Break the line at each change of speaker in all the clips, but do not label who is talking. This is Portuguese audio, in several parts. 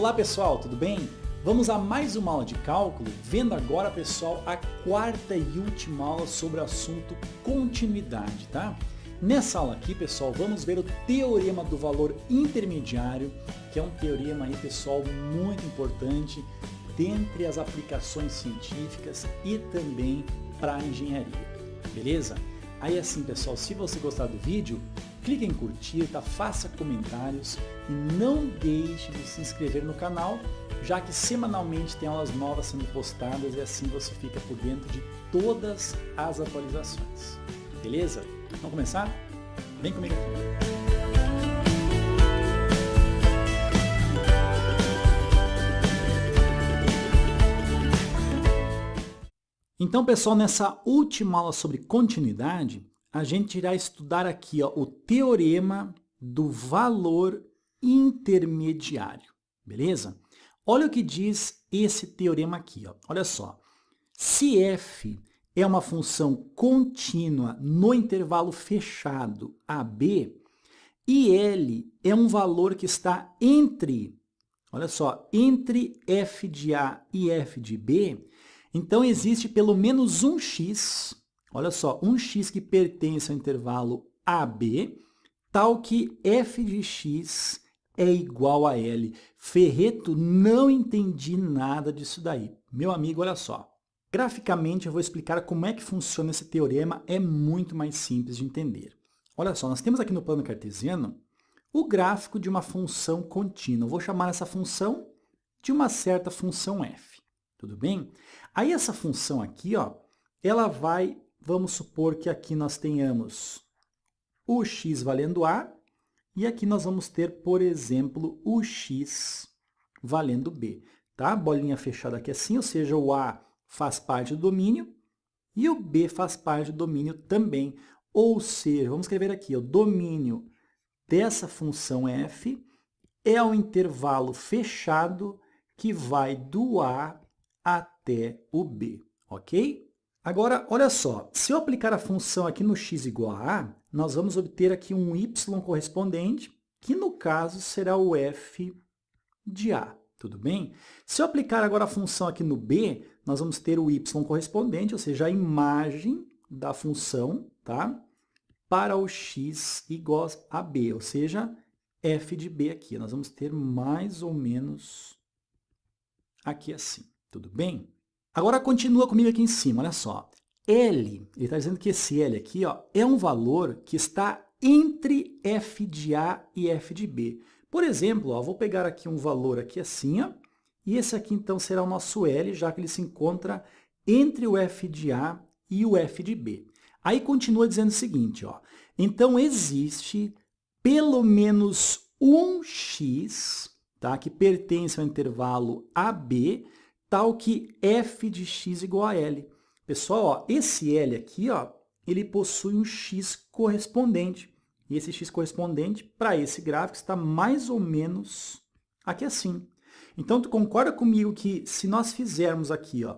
Olá pessoal, tudo bem? Vamos a mais uma aula de cálculo, vendo agora pessoal a quarta e última aula sobre o assunto continuidade, tá? Nessa aula aqui pessoal, vamos ver o teorema do valor intermediário, que é um teorema aí pessoal muito importante dentre as aplicações científicas e também para a engenharia, beleza? Aí assim pessoal, se você gostar do vídeo, clique em curtir, tá? Faça comentários e não deixe de se inscrever no canal, já que semanalmente tem aulas novas sendo postadas e assim você fica por dentro de todas as atualizações. Beleza? Vamos começar? Vem comigo aqui. Então, pessoal, nessa última aula sobre continuidade, a gente irá estudar aqui ó, o teorema do valor intermediário, beleza? Olha o que diz esse teorema aqui, ó. Olha só. Se f é uma função contínua no intervalo fechado AB, e L é um valor que está entre, olha só, entre f de A e f de B, então existe pelo menos um x, olha só, um x que pertence ao intervalo AB, tal que f de x é igual a L. Ferreto, não entendi nada disso daí. Meu amigo, olha só. Graficamente eu vou explicar como é que funciona esse teorema, é muito mais simples de entender. Olha só, nós temos aqui no plano cartesiano o gráfico de uma função contínua. Eu vou chamar essa função de uma certa função f. Tudo bem? Aí essa função aqui, ó, ela vai, vamos supor que aqui nós tenhamos o x valendo a, e aqui nós vamos ter, por exemplo, o x valendo b, tá? Bolinha fechada aqui assim, ou seja, o a faz parte do domínio e o b faz parte do domínio também. Ou seja, vamos escrever aqui, o domínio dessa função f é o intervalo fechado que vai do a até o b, ok? Agora, olha só, se eu aplicar a função aqui no x igual a A, nós vamos obter aqui um y correspondente, que no caso será o f de A, tudo bem? Se eu aplicar agora a função aqui no b, nós vamos ter o y correspondente, ou seja, a imagem da função, tá? Para o x igual a b, ou seja, f de b aqui. Nós vamos ter mais ou menos aqui assim, tudo bem? Agora continua comigo aqui em cima, olha só. L, ele está dizendo que esse L aqui ó, é um valor que está entre f de A e f de B. Por exemplo, ó, vou pegar aqui um valor aqui assim, ó, e esse aqui então será o nosso L, já que ele se encontra entre o f de A e o f de B. Aí continua dizendo o seguinte, ó, então existe pelo menos um x, tá, que pertence ao intervalo AB, tal que f de x igual a L. Pessoal, ó, esse L aqui, ó, ele possui um x correspondente. E esse x correspondente para esse gráfico está mais ou menos aqui assim. Então, tu concorda comigo que se nós fizermos aqui, ó,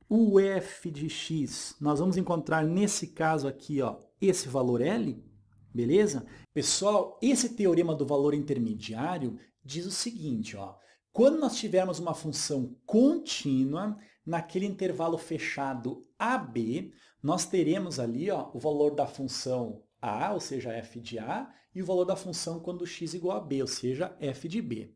o f de x, nós vamos encontrar nesse caso aqui, ó, esse valor L, beleza? Pessoal, esse teorema do valor intermediário diz o seguinte, ó, quando nós tivermos uma função contínua, naquele intervalo fechado AB, nós teremos ali ó, o valor da função A, ou seja, f de A, e o valor da função quando x igual a B, ou seja, f de B.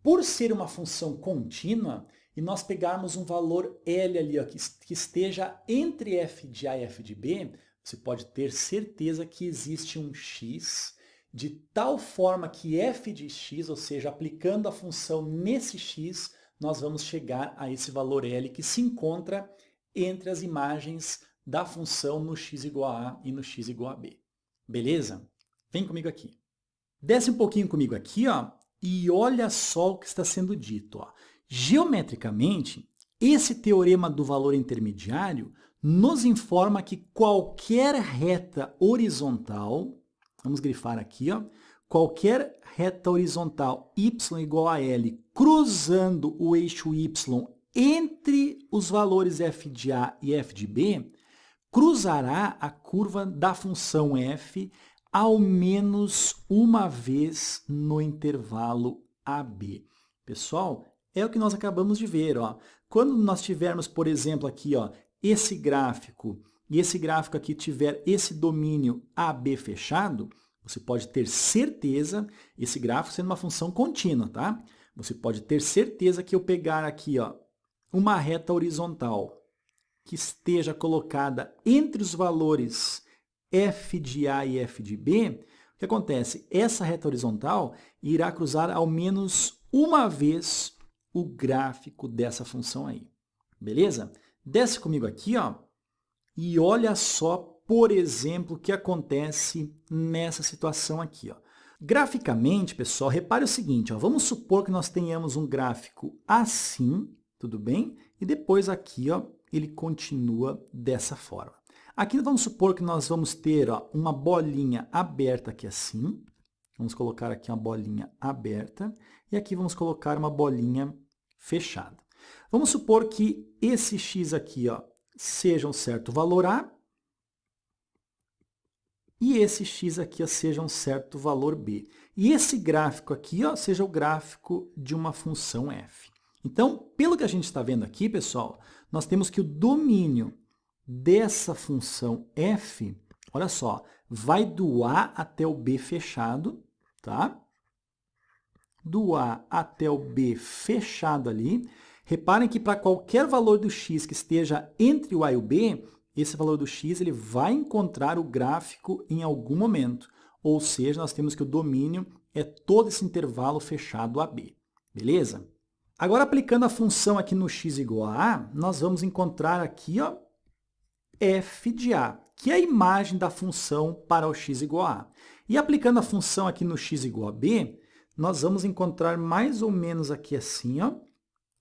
Por ser uma função contínua, e nós pegarmos um valor L ali, ó, que esteja entre f de A e f de B, você pode ter certeza que existe um x de tal forma que f de x, ou seja, aplicando a função nesse x, nós vamos chegar a esse valor L que se encontra entre as imagens da função no x igual a A e no x igual a B. Beleza? Vem comigo aqui. Desce um pouquinho comigo aqui, ó, e olha só o que está sendo dito. Ó. Geometricamente, esse teorema do valor intermediário nos informa que qualquer reta horizontal, vamos grifar aqui, ó, qualquer reta horizontal y igual a L cruzando o eixo y entre os valores f de A e f de B, cruzará a curva da função f ao menos uma vez no intervalo AB. Pessoal, é o que nós acabamos de ver. Ó. Quando nós tivermos, por exemplo, aqui ó, esse gráfico, e esse gráfico aqui tiver esse domínio AB fechado, você pode ter certeza, esse gráfico sendo uma função contínua, tá? Você pode ter certeza que eu pegar aqui ó, uma reta horizontal que esteja colocada entre os valores f de A e f de B, o que acontece? Essa reta horizontal irá cruzar ao menos uma vez o gráfico dessa função aí. Beleza? Desce comigo aqui, ó, e olha só, por exemplo, o que acontece nessa situação aqui. Ó. Graficamente, pessoal, repare o seguinte, ó, vamos supor que nós tenhamos um gráfico assim, tudo bem? E depois aqui ó, ele continua dessa forma. Aqui vamos supor que nós vamos ter ó, uma bolinha aberta aqui assim. Vamos colocar aqui uma bolinha aberta. E aqui vamos colocar uma bolinha fechada. Vamos supor que esse x aqui ó, seja um certo valor A. E esse x aqui ó, seja um certo valor B. E esse gráfico aqui ó, seja o gráfico de uma função f. Então, pelo que a gente está vendo aqui, pessoal, nós temos que o domínio dessa função f, olha só, vai do A até o B fechado, tá? Do A até o B fechado ali. Reparem que para qualquer valor do x que esteja entre o A e o B, esse valor do x ele vai encontrar o gráfico em algum momento. Ou seja, nós temos que o domínio é todo esse intervalo fechado AB. Beleza? Agora, aplicando a função aqui no x igual a A, nós vamos encontrar aqui ó, f de A, que é a imagem da função para o x igual a A. E aplicando a função aqui no x igual a B, nós vamos encontrar mais ou menos aqui assim, ó,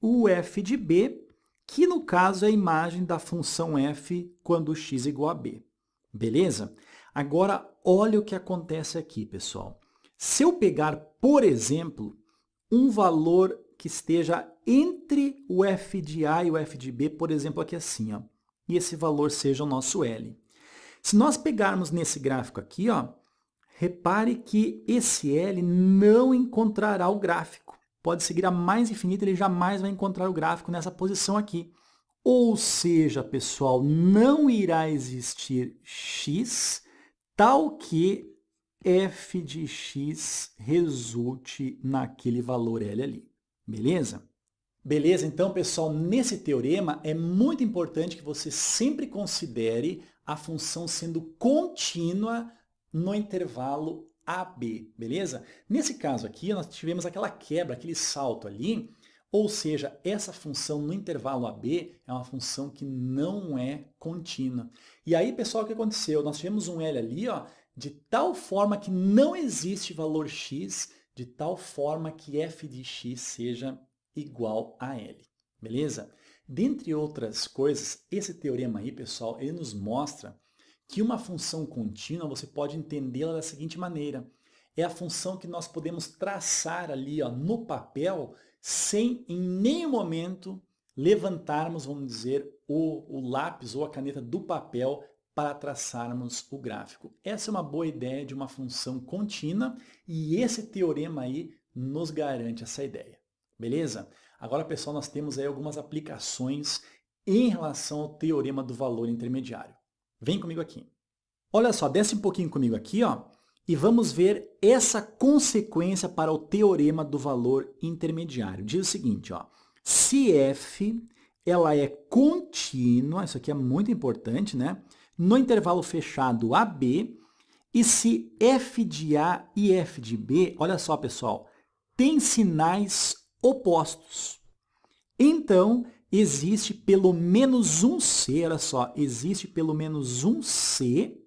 o f de B, que no caso é a imagem da função f quando x igual a B. Beleza? Agora, olha o que acontece aqui, pessoal. Se eu pegar, por exemplo, um valor que esteja entre o f de A e o f de B, por exemplo, aqui assim, ó, e esse valor seja o nosso L. Se nós pegarmos nesse gráfico aqui, ó, repare que esse L não encontrará o gráfico. Pode seguir a mais infinita, ele jamais vai encontrar o gráfico nessa posição aqui. Ou seja, pessoal, não irá existir x tal que f de x resulte naquele valor L ali. Beleza? Beleza? Então, pessoal, nesse teorema é muito importante que você sempre considere a função sendo contínua no intervalo AB, beleza? Nesse caso aqui, nós tivemos aquela quebra, aquele salto ali, ou seja, essa função no intervalo AB é uma função que não é contínua. E aí, pessoal, o que aconteceu? Nós tivemos um L ali, ó, de tal forma que não existe valor x, de tal forma que f de x seja igual a L, beleza? Dentre outras coisas, esse teorema aí, pessoal, ele nos mostra que uma função contínua, você pode entendê-la da seguinte maneira. É a função que nós podemos traçar ali ó, no papel, sem em nenhum momento levantarmos, vamos dizer, o lápis ou a caneta do papel para traçarmos o gráfico. Essa é uma boa ideia de uma função contínua e esse teorema aí nos garante essa ideia. Beleza? Agora, pessoal, nós temos aí algumas aplicações em relação ao teorema do valor intermediário. Vem comigo aqui. Olha só, desce um pouquinho comigo aqui, ó, e vamos ver essa consequência para o teorema do valor intermediário. Diz o seguinte, ó, se f ela é contínua, isso aqui é muito importante, né? No intervalo fechado AB, e se f de A e f de B, olha só, pessoal, tem sinais opostos. Então, existe pelo menos um C, olha só, existe pelo menos um C,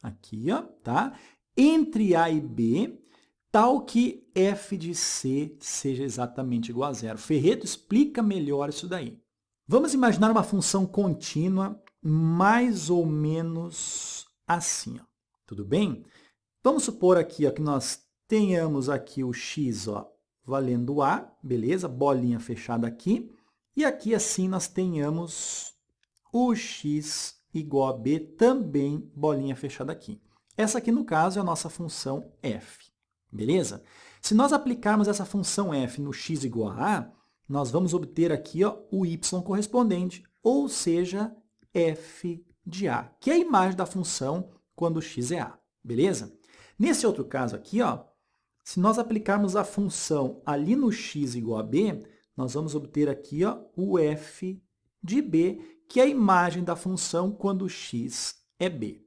aqui, ó, tá? Entre A e B, tal que f de C seja exatamente igual a zero. Ferreto explica melhor isso daí. Vamos imaginar uma função contínua mais ou menos assim, ó. Tudo bem? Vamos supor aqui ó, que nós tenhamos aqui o x ó, valendo A, beleza? Bolinha fechada aqui. E aqui assim nós tenhamos o x igual a b, também bolinha fechada aqui. Essa aqui no caso é a nossa função f. Beleza? Se nós aplicarmos essa função f no x igual a a, nós vamos obter aqui ó, o y correspondente, ou seja, f de a, que é a imagem da função quando x é a. Beleza? Nesse outro caso aqui, ó, se nós aplicarmos a função ali no x igual a b, nós vamos obter aqui ó, o f de b, que é a imagem da função quando x é b.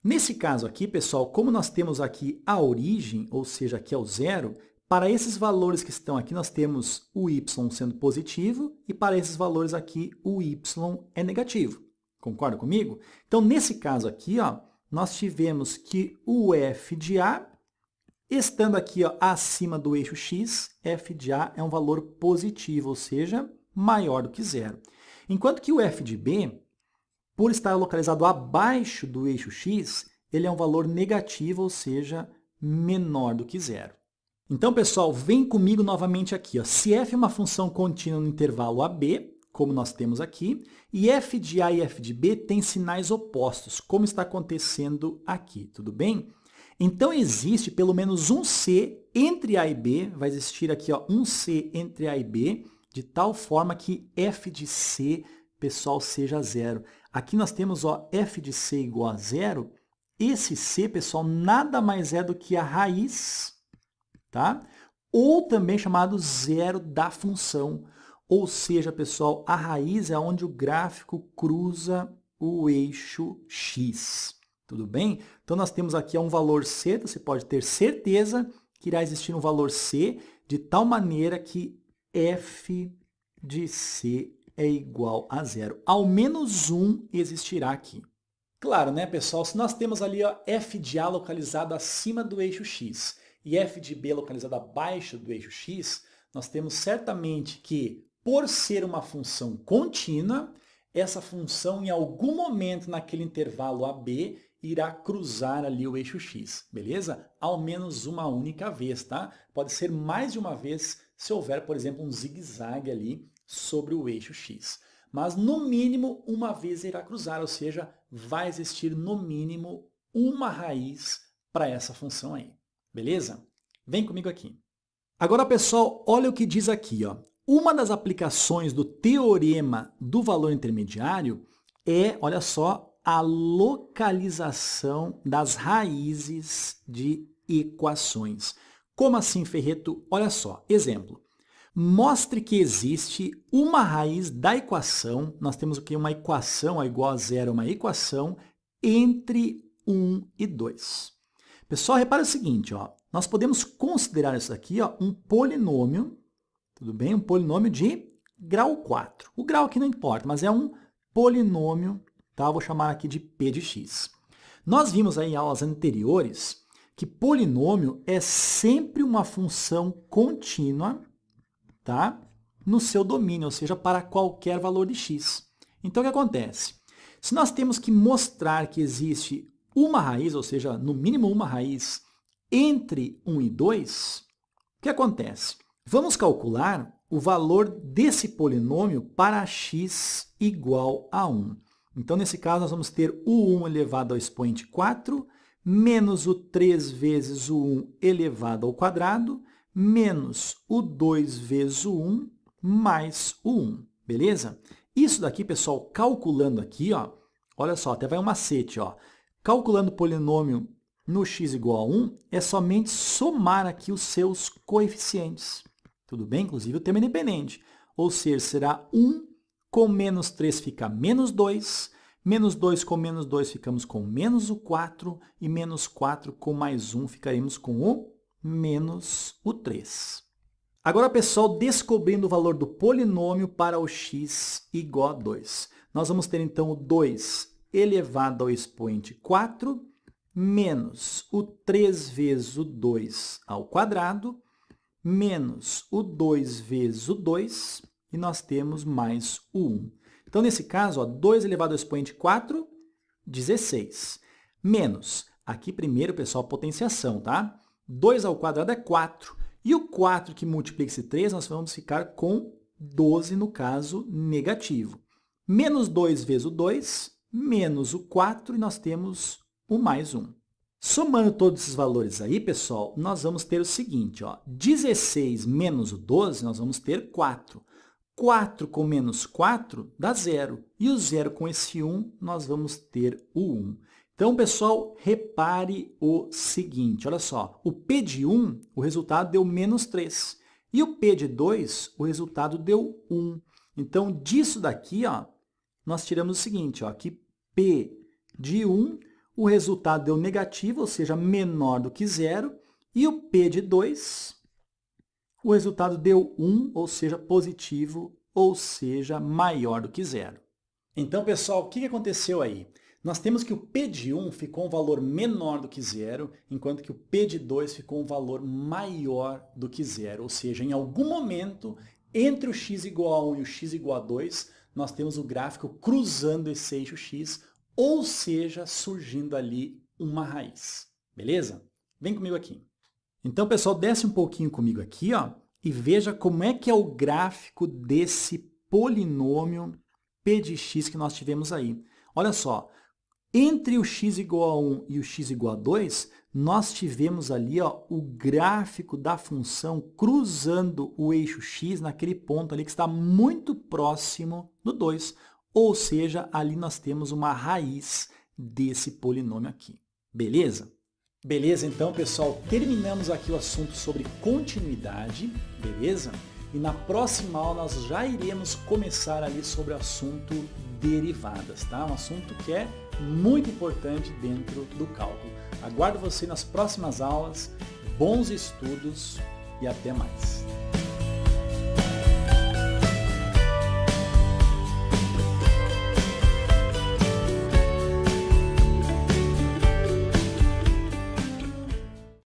Nesse caso aqui, pessoal, como nós temos aqui a origem, ou seja, aqui é o zero, para esses valores que estão aqui, nós temos o y sendo positivo, e para esses valores aqui, o y é negativo. Concorda comigo? Então, nesse caso aqui, ó, nós tivemos que o f de a, estando aqui ó, acima do eixo x, f de a é um valor positivo, ou seja, maior do que zero. Enquanto que o f de b, por estar localizado abaixo do eixo x, ele é um valor negativo, ou seja, menor do que zero. Então, pessoal, vem comigo novamente aqui. Ó. Se f é uma função contínua no intervalo AB, como nós temos aqui, e f de a e f de b têm sinais opostos, como está acontecendo aqui, tudo bem? Então, existe pelo menos um c entre a e b, vai existir aqui ó, um c entre a e b, de tal forma que f de c, pessoal, seja zero. Aqui nós temos ó, f de c igual a zero. Esse c, pessoal, nada mais é do que a raiz, tá? Ou também chamado zero da função. Ou seja, pessoal, a raiz é onde o gráfico cruza o eixo x. Tudo bem? Então, nós temos aqui um valor c, você pode ter certeza que irá existir um valor c, de tal maneira que f de c é igual a zero. Ao menos um existirá aqui. Claro, né, pessoal? Se nós temos ali ó, f de a localizado acima do eixo x e f de b localizado abaixo do eixo x, nós temos certamente que, por ser uma função contínua, essa função, em algum momento naquele intervalo AB, irá cruzar ali o eixo x, beleza? Ao menos uma única vez, tá? Pode ser mais de uma vez se houver, por exemplo, um zigue-zague ali sobre o eixo x. Mas, no mínimo, uma vez irá cruzar, ou seja, vai existir, no mínimo, uma raiz para essa função aí, beleza? Vem comigo aqui. Agora, pessoal, olha o que diz aqui, ó. Uma das aplicações do teorema do valor intermediário é, olha só, a localização das raízes de equações. Como assim, Ferreto? Olha só, exemplo. Mostre que existe uma raiz da equação, nós temos aqui uma equação igual a zero, uma equação entre 1 e 2. Pessoal, repara o seguinte, ó, nós podemos considerar isso aqui ó, um polinômio, tudo bem? Um polinômio de grau 4. O grau aqui não importa, mas é um polinômio, tá? Eu vou chamar aqui de p de x. Nós vimos aí em aulas anteriores que polinômio é sempre uma função contínua, tá? No seu domínio, ou seja, para qualquer valor de x. Então, o que acontece? Se nós temos que mostrar que existe uma raiz, ou seja, no mínimo uma raiz, entre 1 e 2, o que acontece? Vamos calcular o valor desse polinômio para x igual a 1. Então, nesse caso, nós vamos ter o 1 elevado ao expoente 4, menos o 3 vezes o 1 elevado ao quadrado, menos o 2 vezes o 1, mais o 1, beleza? Isso daqui, pessoal, calculando aqui, ó, olha só, até vai um macete, ó. Calculando o polinômio no x igual a 1, é somente somar aqui os seus coeficientes. Tudo bem? Inclusive o termo é independente. Ou seja, será 1 com menos 3 fica menos 2, menos 2 com menos 2 ficamos com menos o 4, e menos 4 com mais 1 ficaremos com o menos o 3. Agora, pessoal, descobrindo o valor do polinômio para o x igual a 2. Nós vamos ter, então, o 2 elevado ao expoente 4, menos o 3 vezes o 2 ao quadrado, menos o 2 vezes o 2, e nós temos mais o 1. Então, nesse caso, ó, 2 elevado ao expoente 4, 16. Menos, aqui primeiro, pessoal, potenciação, tá? 2 ao quadrado é 4. E o 4 que multiplica esse 3, nós vamos ficar com 12, no caso, negativo. Menos 2 vezes o 2, menos o 4, e nós temos o mais 1. Somando todos esses valores aí, pessoal, nós vamos ter o seguinte, ó, 16 menos o 12, nós vamos ter 4. 4 com menos 4 dá 0. E o 0 com esse 1, nós vamos ter o 1. Então, pessoal, repare o seguinte, olha só, o P de 1, o resultado deu menos 3. E o P de 2, o resultado deu 1. Então, disso daqui, ó, nós tiramos o seguinte, ó, que P de 1, o resultado deu negativo, ou seja, menor do que 0. E o P de 2, o resultado deu 1, ou seja, positivo, ou seja, maior do que 0. Então, pessoal, o que aconteceu aí? Nós temos que o P de 1 ficou um valor menor do que 0, enquanto que o P de 2 ficou um valor maior do que 0. Ou seja, em algum momento, entre o x igual a 1 e o x igual a 2, nós temos o gráfico cruzando esse eixo x, ou seja, surgindo ali uma raiz. Beleza? Vem comigo aqui. Então, pessoal, desce um pouquinho comigo aqui, ó, e veja como é que é o gráfico desse polinômio p de x que nós tivemos aí. Olha só, entre o x igual a 1 e o x igual a 2, nós tivemos ali ó, o gráfico da função cruzando o eixo x naquele ponto ali que está muito próximo do 2. Ou seja, ali nós temos uma raiz desse polinômio aqui. Beleza? Beleza, então, pessoal, terminamos aqui o assunto sobre continuidade, beleza? E na próxima aula nós já iremos começar ali sobre o assunto derivadas, tá? Um assunto que é muito importante dentro do cálculo. Aguardo você nas próximas aulas, bons estudos e até mais!